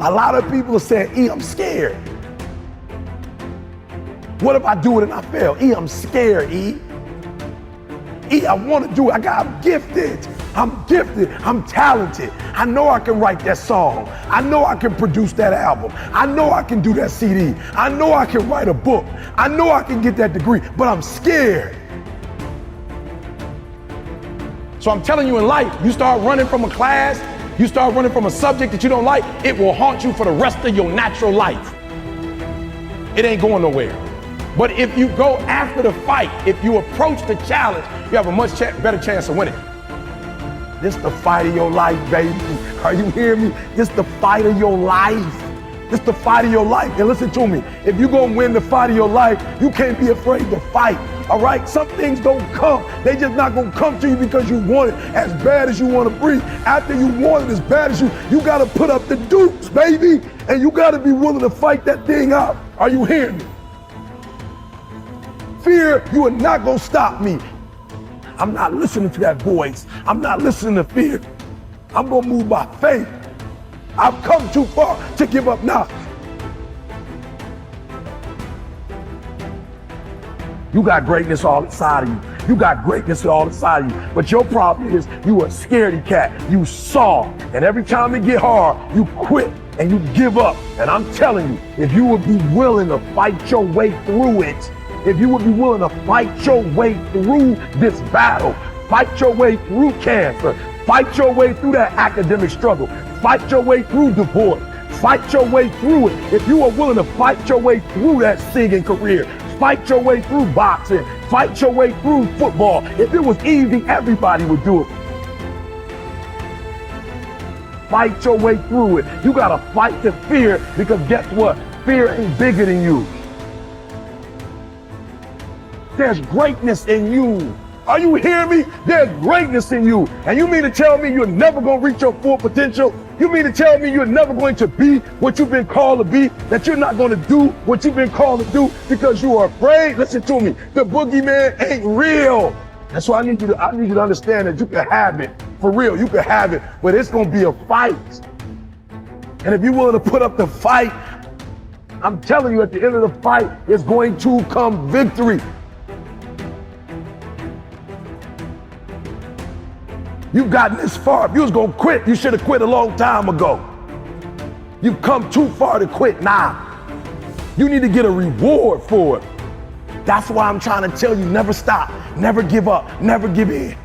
A lot of people are saying, E, I'm scared. What if I do it and I fail? E, I'm scared, E. E, I want to do it. I'm gifted. I'm talented. I know I can write that song. I know I can produce that album. I know I can do that CD. I know I can write a book. I know I can get that degree, but I'm scared. So I'm telling you, in life, you start running from a class, you start running from a subject that you don't like, it will haunt you for the rest of your natural life. It ain't going nowhere. But if you go after the fight, if you approach the challenge, you have a much better chance of winning. This the fight of your life, baby. Are you hearing me? This the fight of your life. This the fight of your life. And listen to me, if you're gonna win the fight of your life, you can't be afraid to fight, all right? Some things don't come. They just not gonna come to you because you want it as bad as you wanna breathe. After you want it as bad as you gotta put up the dukes, baby. And you gotta be willing to fight that thing out. Are you hearing me? Fear, you are not gonna stop me. I'm not listening to that voice. I'm not listening to fear. I'm gonna move by faith. I've come too far to give up now. You got greatness all inside of you. You got greatness all inside of you. But your problem is you a scaredy cat. You soft. And every time it get hard, you quit and you give up. And I'm telling you, if you would be willing to fight your way through it, if you would be willing to fight your way through this battle, fight your way through cancer, fight your way through that academic struggle, fight your way through divorce, fight your way through it. If you are willing to fight your way through that singing career, fight your way through boxing, fight your way through football. If it was easy, everybody would do it. Fight your way through it. You gotta fight the fear, because guess what? Fear ain't bigger than you. There's greatness in you. Are you hearing me? There's greatness in you. And you mean to tell me you're never going to reach your full potential? You mean to tell me you're never going to be what you've been called to be? That you're not going to do what you've been called to do because you are afraid? Listen to me. The boogeyman ain't real. That's why I need you to understand that you can have it. For real, you can have it, but it's going to be a fight. And if you're willing to put up the fight, I'm telling you, at the end of the fight, it's going to come victory. You've gotten this far. If you was gonna quit, you should have quit a long time ago. You've come too far to quit now. You need to get a reward for it. That's why I'm trying to tell you, never stop, never give up, never give in.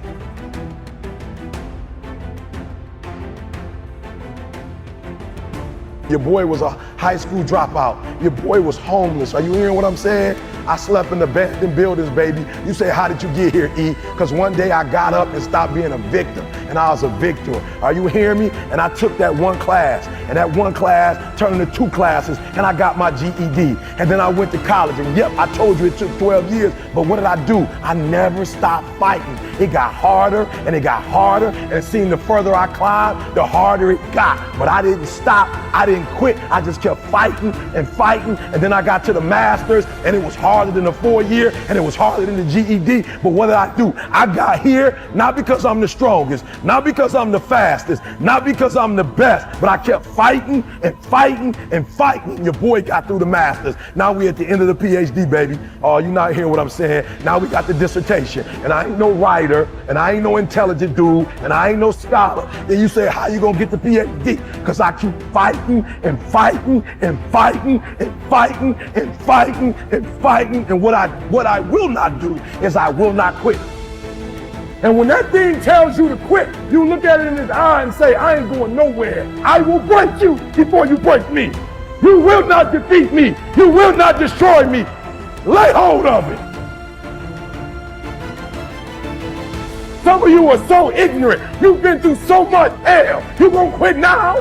Your boy was a high school dropout. Your boy was homeless. Are you hearing what I'm saying? I slept in abandoned buildings, baby. You say, how did you get here, E? Because one day I got up and stopped being a victim, and I was a victor. Are you hearing me? And I took that one class, and that one class turned into 2 classes, and I got my GED. And then I went to college, and yep, I told you it took 12 years, but what did I do? I never stopped fighting. It got harder, and it got harder, and it seemed the further I climbed, the harder it got. But I didn't stop. I didn't quit. I just kept fighting, and then I got to the master's, and it was harder than the 4-year, and it was harder than the GED. But what did I do? I got here not because I'm the strongest, not because I'm the fastest, not because I'm the best, but I kept fighting and fighting and fighting. Your boy got through the master's. Now we at the end of the PhD, baby. Oh, you not hearing what I'm saying? Now we got the dissertation, and I ain't no writer, and I ain't no intelligent dude, and I ain't no scholar. Then you say, how you gonna get the PhD? Because I keep fighting and fighting and fighting and fighting and fighting and fighting. And what I will not do is I will not quit. And when that thing tells you to quit, you look at it in his eye and say, I ain't going nowhere. I will break you before you break me. You will not defeat me. You will not destroy me. Lay hold of it. Some of you are so ignorant. You've been through so much hell. You gonna quit now?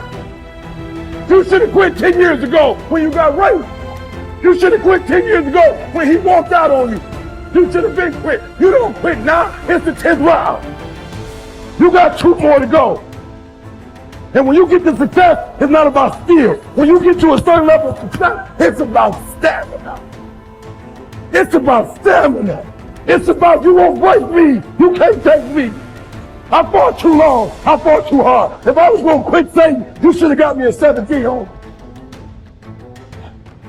You should have quit 10 years ago when you got raped. You should have quit 10 years ago when he walked out on you. You should have been quit. You don't quit now. It's the 10th round. You got 2 more to go. And when you get to success, it's not about skill. When you get to a certain level of success, it's about stamina. It's about stamina. It's about you won't break me. You can't take me. I fought too long. I fought too hard. If I was going to quit saying, you should have got me a 17 home.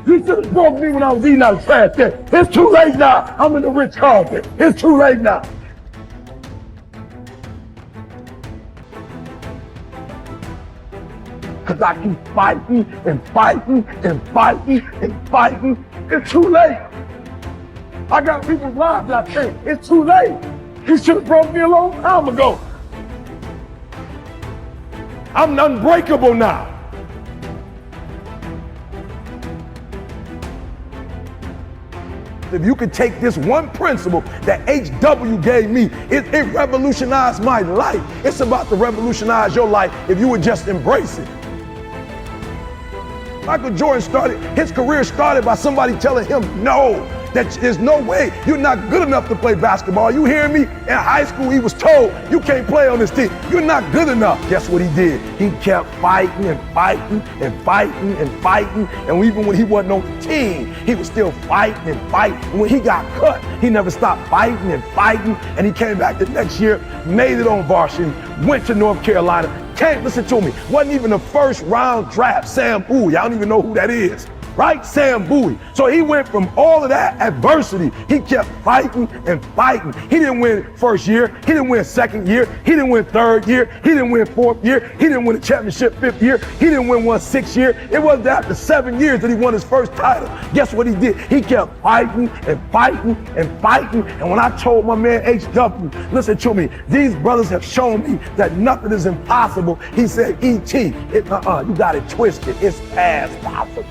You should have broke me when I was eating out of trash can. It's too late now. I'm in the Ritz Carlton. It's too late now. Because I keep fighting and fighting and fighting and fighting. It's too late. I got people's lives out there. It's too late. You should have broke me a long time ago. I'm unbreakable now. If you could take this one principle that HW gave me, it revolutionized my life. It's about to revolutionize your life if you would just embrace it. Michael Jordan his career started by somebody telling him no, that there's no way, you're not good enough to play basketball. You hear me? In high school, he was told, you can't play on this team. You're not good enough. Guess what he did? He kept fighting and fighting and fighting and fighting. And even when he wasn't on the team, he was still fighting and fighting. And when he got cut, he never stopped fighting and fighting. And he came back the next year, made it on varsity, went to North Carolina. Listen to me, wasn't even a first round draft. Sam Bowie, I don't even know who that is, right? Sam Bowie. So he went from all of that adversity. He kept fighting and fighting. He didn't win first year. He didn't win second year. He didn't win third year. He didn't win fourth year. He didn't win a championship fifth year. He didn't win one sixth year. It wasn't after 7 years that he won his first title. Guess what he did? He kept fighting and fighting and fighting. And when I told my man HW, listen to me, these brothers have shown me that nothing is impossible. He said, E.T., you got it twisted. It's past possible.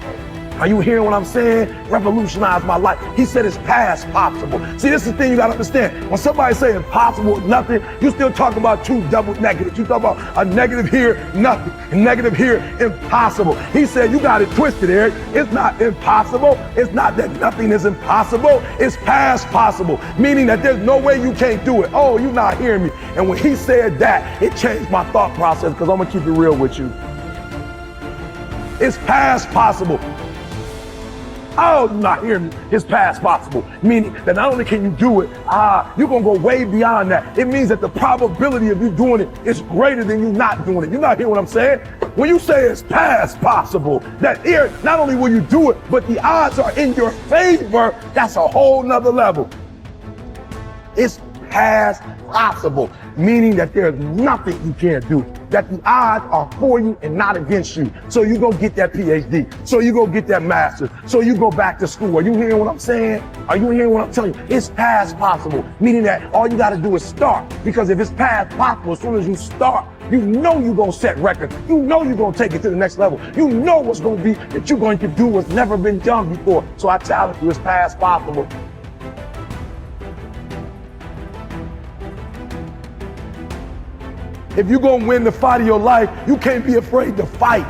Are you hearing what I'm saying? Revolutionize my life. He said it's past possible. See, this is the thing you gotta understand. When somebody say impossible, nothing, you still talking about two double negatives. You talk about a negative here, nothing, a negative here, impossible. He said you got it twisted, Eric. It's not impossible. It's not that nothing is impossible. It's past possible, meaning that there's no way you can't do it. Oh, you're not hearing me. And when he said that, it changed my thought process, because I'm gonna keep it real with you. It's past possible. Oh, you're not hearing me. It's past possible. Meaning that not only can you do it, you're going to go way beyond that. It means that the probability of you doing it is greater than you not doing it. You're not hearing what I'm saying? When you say it's past possible, that here, not only will you do it, but the odds are in your favor. That's a whole nother level. It's past possible, meaning that there's nothing you can't do, that the odds are for you and not against you. So you go get that PhD, so you go get that master's, so you go back to school. Are you hearing what I'm saying? Are you hearing what I'm telling you? It's past possible, meaning that all you got to do is start, because if it's past possible, as soon as you start, you know you're going to set records. You know you're going to take it to the next level. You know what's going to be that you're going to do what's never been done before. So I challenge you, it's past possible. If you're going to win the fight of your life, you can't be afraid to fight.